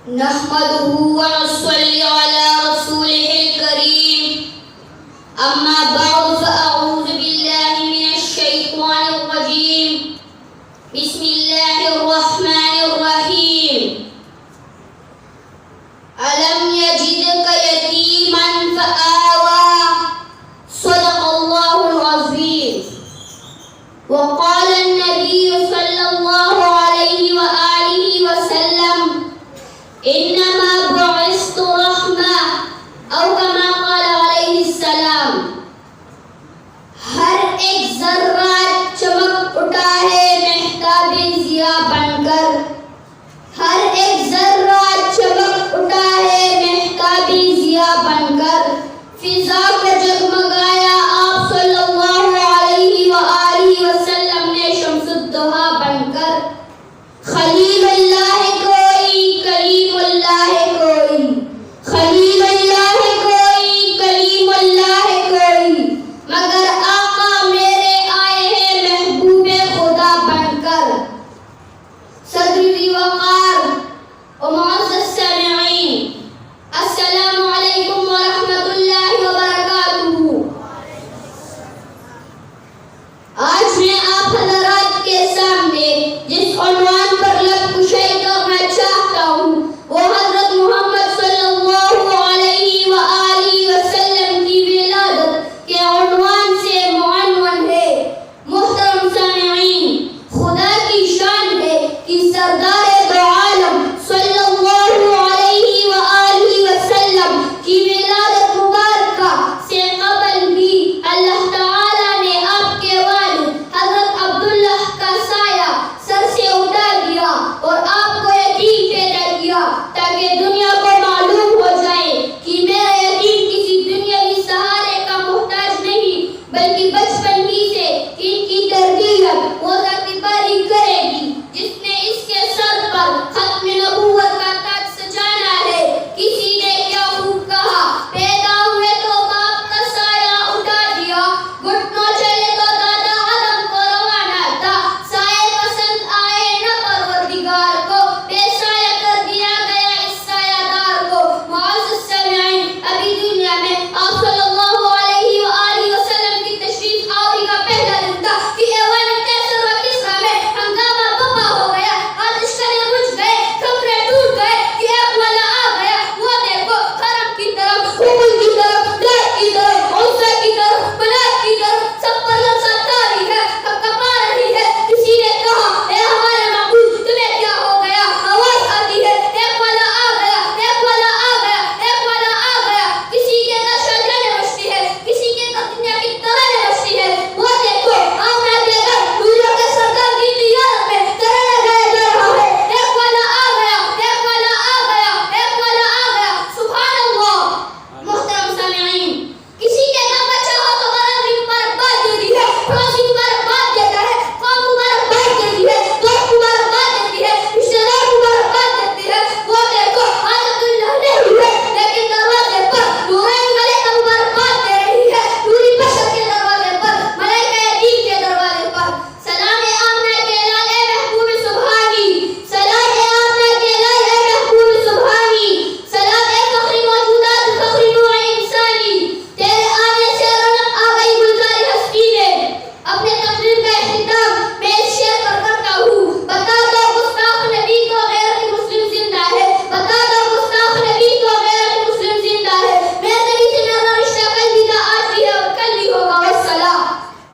نحمده ونصلي على رسوله الكريم أما بعد فأعوذ بالله من الشيطان الرجيم بسم الله الرحمن الرحيم ألم يجدك يتيما فآوى صدق الله العظيم. وقال النبي صلى الله عليه وآله وسلم إنما بعثت رحمة أو كما قال عليه السلام. ہر ایک ذرہ چمک اٹھا ہے مہتاب ضیاء بن کر. ہر ایک ذرہ چمک اٹھا ہے مہتاب ضیاء بن کر. فضا کو جگمگایا آپ صلی اللہ علیہ وآلہ وسلم نے شمس الضحیٰ بن کر. خلیل اللہ کوئی کلیم اللہ کوئی، خلیل اللہ کوئی کلیم اللہ کوئی، مگر آقا میرے آئے ہیں محبوب خدا بن کر. صدر وقار و معزز سامعین، السلام علیکم ورحمۃ اللہ وبرکاتہ. آج میں آپ حضرات کے سامنے جس عنوان پر لب کشائی کرنا چاہتا ہوں وہ حضرت محمد صلی اللہ علیہ وآلہ وسلم کی ولادت کے عنوان سے معنون ہے. محترم سامعین، خدا کی شان ہے کہ سردار دو عالم صلی اللہ علیہ وآلہ وسلم کی ولادت مبارکہ سے قبل بھی اللہ تعالیٰ نے آپ کے والد حضرت عبداللہ کا سایہ سر سے اٹھا دیا اور آپ کو یتیم پیدا کیا تاکہ